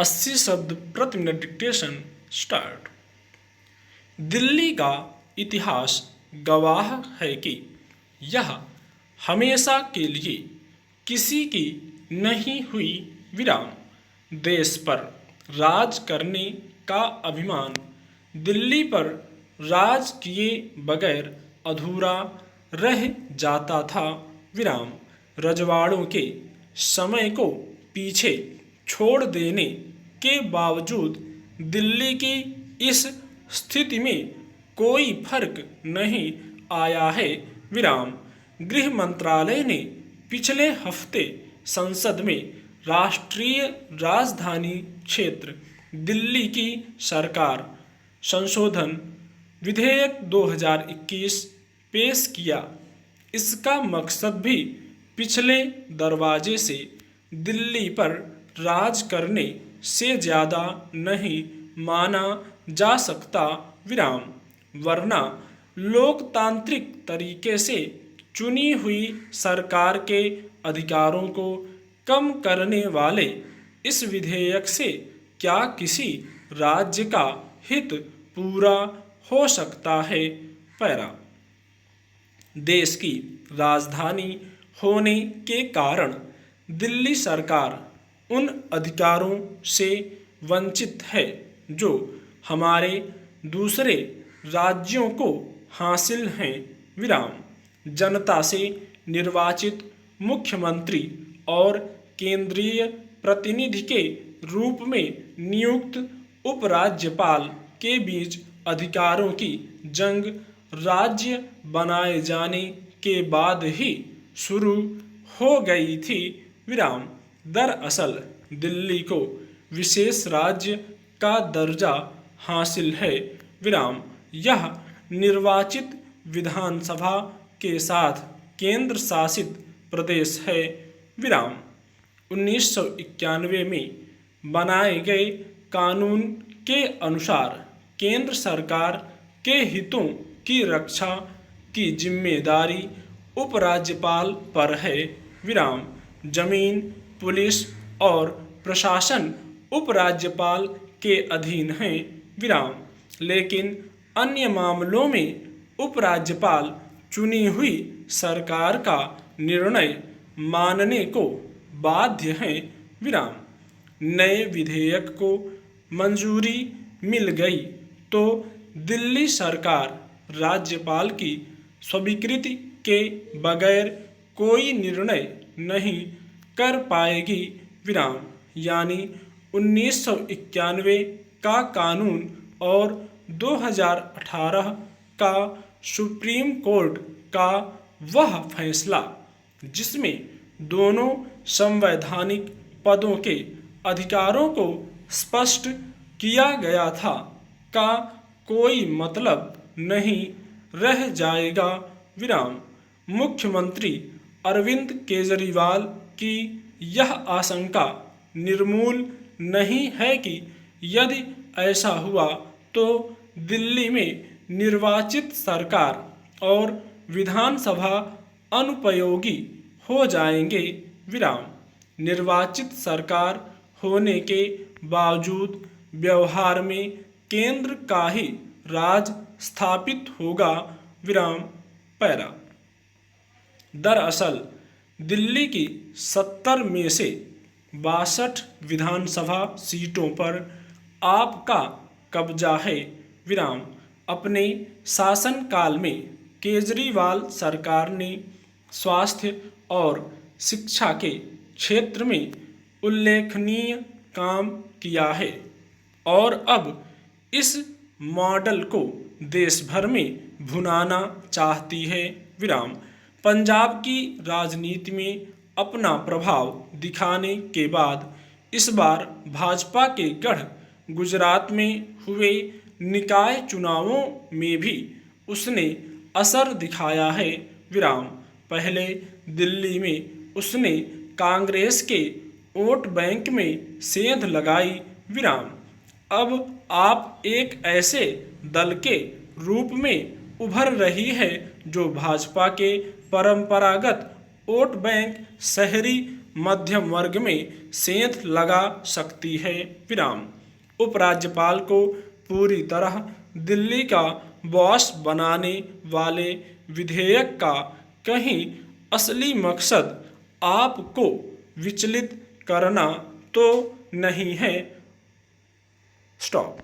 80 शब्द प्रति minute dictation start. Delhi का इतिहास गवाह है कि यह हमेशा के लिए किसी की नहीं हुई विराम। देश पर राज करने का अभिमान दिल्ली पर राज किए बगैर अधूरा रह जाता था विराम। रजवाड़ों के समय को पीछे छोड़ देने के बावजूद दिल्ली की इस स्थिति में कोई फर्क नहीं आया है विराम। गृह मंत्रालय ने पिछले हफ्ते संसद में राष्ट्रीय राजधानी क्षेत्र दिल्ली की सरकार संशोधन विधेयक 2021 पेश किया। इसका मकसद भी पिछले दरवाजे से दिल्ली पर राज करने से ज़्यादा नहीं माना जा सकता विराम, वरना लोकतांत्रिक तरीके से चुनी हुई सरकार के अधिकारों को कम करने वाले इस विधेयक से क्या किसी राज्य का हित पूरा हो सकता है। पैरा देश की राजधानी होने के कारण दिल्ली सरकार उन अधिकारों से वंचित है जो हमारे दूसरे राज्यों को हासिल हैं विराम। जनता से निर्वाचित मुख्यमंत्री और केंद्रीय प्रतिनिधि के रूप में नियुक्त उपराज्यपाल के बीच अधिकारों की जंग राज्य बनाए जाने के बाद ही शुरू हो गई थी विराम। दरअसल दिल्ली को विशेष राज्य का दर्जा हासिल है विराम। यह निर्वाचित विधानसभा के साथ केंद्र शासित प्रदेश है विराम। 1991 में बनाए गए कानून के अनुसार केंद्र सरकार के हितों की रक्षा की जिम्मेदारी उपराज्यपाल पर है विराम। जमीन, पुलिस और प्रशासन उपराज्यपाल के अधीन हैं विराम, लेकिन अन्य मामलों में उपराज्यपाल चुनी हुई सरकार का निर्णय मानने को बाध्य हैं विराम। नए विधेयक को मंजूरी मिल गई तो दिल्ली सरकार राज्यपाल की स्वीकृति के बगैर कोई निर्णय नहीं कर पाएगी विराम। यानी 1991 का कानून और 2018 का सुप्रीम कोर्ट का वह फैसला जिसमें दोनों संवैधानिक पदों के अधिकारों को स्पष्ट किया गया था का कोई मतलब नहीं रह जाएगा विराम। मुख्यमंत्री अरविंद केजरीवाल की यह आशंका निर्मूल नहीं है कि यदि ऐसा हुआ तो दिल्ली में निर्वाचित सरकार और विधानसभा अनुपयोगी हो जाएंगे विराम। निर्वाचित सरकार होने के बावजूद व्यवहार में केंद्र का ही राज स्थापित होगा विराम। पैरा दरअसल दिल्ली की 70 में से 62 विधानसभा सीटों पर आपका कब्जा है विराम। अपने शासनकाल में केजरीवाल सरकार ने स्वास्थ्य और शिक्षा के क्षेत्र में उल्लेखनीय काम किया है और अब इस मॉडल को देश भर में भुनाना चाहती है विराम। पंजाब की राजनीति में अपना प्रभाव दिखाने के बाद इस बार भाजपा के गढ़ गुजरात में हुए निकाय चुनावों में भी उसने असर दिखाया है विराम। पहले दिल्ली में उसने कांग्रेस के वोट बैंक में सेंध लगाई विराम। अब आप एक ऐसे दल के रूप में उभर रही है जो भाजपा के परंपरागत वोट बैंक शहरी मध्यम वर्ग में सेंध लगा सकती है। विराम। उपराज्यपाल को पूरी तरह दिल्ली का बॉस बनाने वाले विधेयक का कहीं असली मकसद आपको विचलित करना तो नहीं है। स्टॉप।